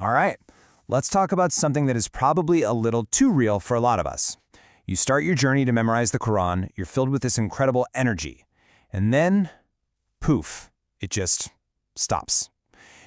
All right, let's talk about something that is probably a little too real for a lot of us. You start your journey to memorize the Quran, you're filled with this incredible energy, and then, poof, it just stops.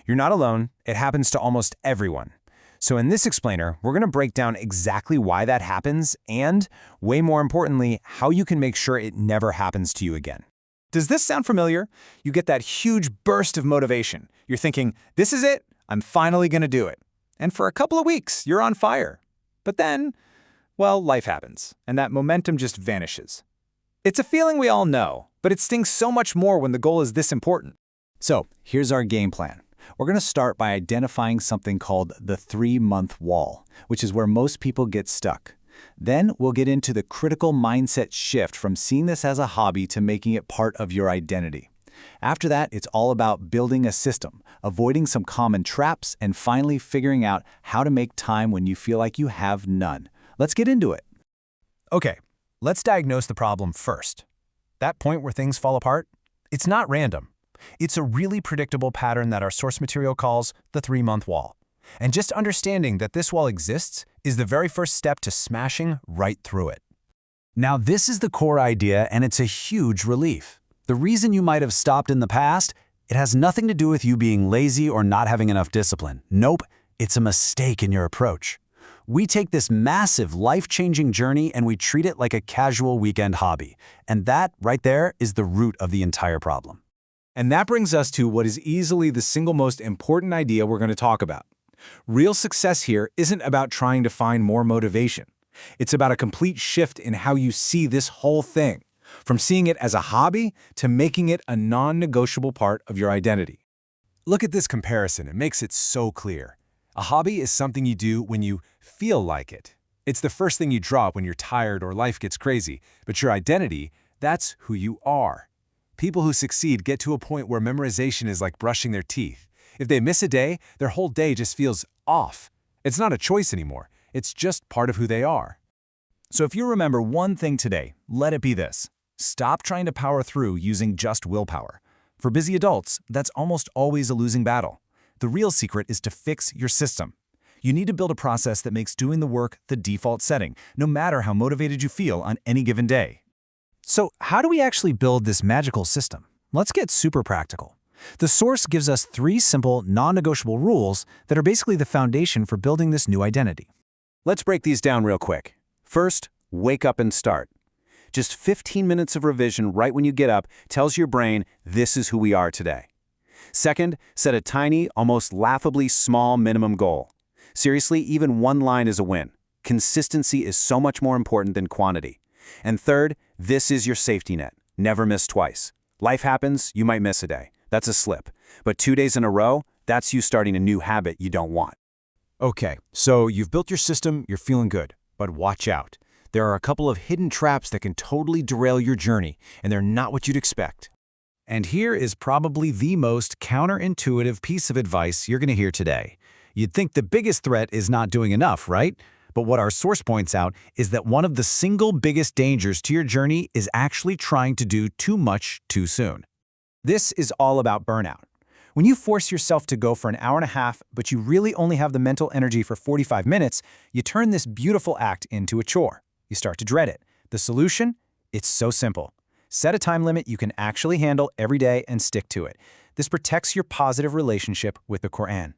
You're not alone, it happens to almost everyone. So in this explainer, we're going to break down exactly why that happens and, way more importantly, how you can make sure it never happens to you again. Does this sound familiar? You get that huge burst of motivation. You're thinking, this is it, I'm finally going to do it. And for a couple of weeks, you're on fire. But then, well, life happens, and that momentum just vanishes. It's a feeling we all know, but it stings so much more when the goal is this important. So here's our game plan. We're going to start by identifying something called the 3-month wall, which is where most people get stuck. Then we'll get into the critical mindset shift from seeing this as a hobby to making it part of your identity. After that, it's all about building a system, avoiding some common traps, and finally figuring out how to make time when you feel like you have none. Let's get into it. Okay, let's diagnose the problem first. That point where things fall apart? It's not random. It's a really predictable pattern that our source material calls the 3-month wall. And just understanding that this wall exists is the very first step to smashing right through it. Now, this is the core idea, and it's a huge relief. The reason you might have stopped in the past, it has nothing to do with you being lazy or not having enough discipline. Nope, it's a mistake in your approach. We take this massive, life-changing journey and we treat it like a casual weekend hobby. And that, right there, is the root of the entire problem. And that brings us to what is easily the single most important idea we're going to talk about. Real success here isn't about trying to find more motivation. It's about a complete shift in how you see this whole thing, from seeing it as a hobby to making it a non-negotiable part of your identity. Look at this comparison. It makes it so clear. A hobby is something you do when you feel like it. It's the first thing you drop when you're tired or life gets crazy. But your identity, that's who you are. People who succeed get to a point where memorization is like brushing their teeth. If they miss a day, their whole day just feels off. It's not a choice anymore. It's just part of who they are. So if you remember one thing today, let it be this. Stop trying to power through using just willpower. For busy adults, that's almost always a losing battle. The real secret is to fix your system. You need to build a process that makes doing the work the default setting, no matter how motivated you feel on any given day. So how do we actually build this magical system? Let's get super practical. The source gives us 3 simple, non-negotiable rules that are basically the foundation for building this new identity. Let's break these down real quick. First, wake up and start. Just 15 minutes of revision right when you get up tells your brain this is who we are today. Second, set a tiny, almost laughably small minimum goal. Seriously, even one line is a win. Consistency is so much more important than quantity. And third, this is your safety net. Never miss twice. Life happens, you might miss a day. That's a slip. But 2 days in a row, that's you starting a new habit you don't want. Okay, so you've built your system, you're feeling good. But watch out. There are a couple of hidden traps that can totally derail your journey, and they're not what you'd expect. And here is probably the most counterintuitive piece of advice you're going to hear today. You'd think the biggest threat is not doing enough, right? But what our source points out is that one of the single biggest dangers to your journey is actually trying to do too much too soon. This is all about burnout. When you force yourself to go for an hour and a half, but you really only have the mental energy for 45 minutes, you turn this beautiful act into a chore. You start to dread it. The solution? It's so simple. Set a time limit you can actually handle every day and stick to it. This protects your positive relationship with the Quran.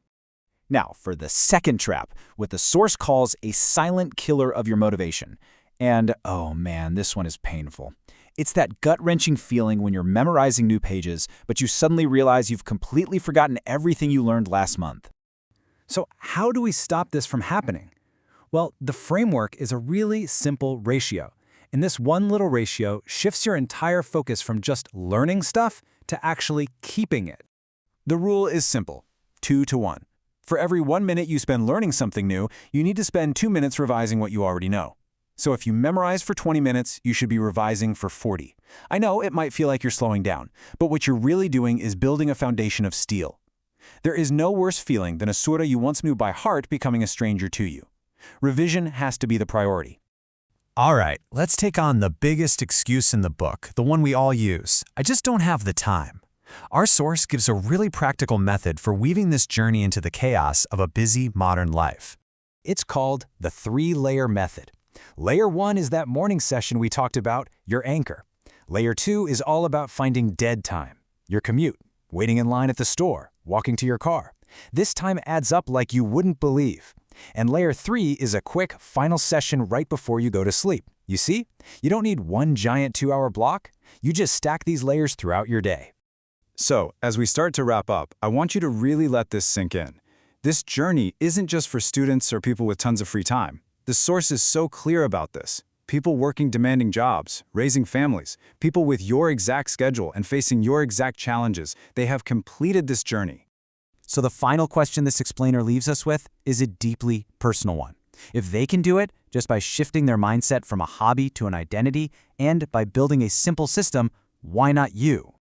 Now, for the second trap, what the source calls a silent killer of your motivation. And, oh man, this one is painful. It's that gut-wrenching feeling when you're memorizing new pages, but you suddenly realize you've completely forgotten everything you learned last month. So how do we stop this from happening? Well, the framework is a really simple ratio. And this one little ratio shifts your entire focus from just learning stuff to actually keeping it. The rule is simple, 2 to 1. For every 1 minute you spend learning something new, you need to spend 2 minutes revising what you already know. So if you memorize for 20 minutes, you should be revising for 40. I know it might feel like you're slowing down, but what you're really doing is building a foundation of steel. There is no worse feeling than a surah you once knew by heart becoming a stranger to you. Revision has to be the priority. All right, let's take on the biggest excuse in the book, the one we all use. I just don't have the time. Our source gives a really practical method for weaving this journey into the chaos of a busy modern life. It's called the 3-layer method. Layer 1 is that morning session we talked about, your anchor. Layer 2 is all about finding dead time, your commute, waiting in line at the store, walking to your car. This time adds up like you wouldn't believe. And Layer 3 is a quick, final session right before you go to sleep. You see? You don't need one giant 2-hour block. You just stack these layers throughout your day. So, as we start to wrap up, I want you to really let this sink in. This journey isn't just for students or people with tons of free time. The source is so clear about this. People working demanding jobs, raising families, people with your exact schedule and facing your exact challenges, they have completed this journey. So the final question this explainer leaves us with is a deeply personal one. If they can do it just by shifting their mindset from a hobby to an identity and by building a simple system, why not you?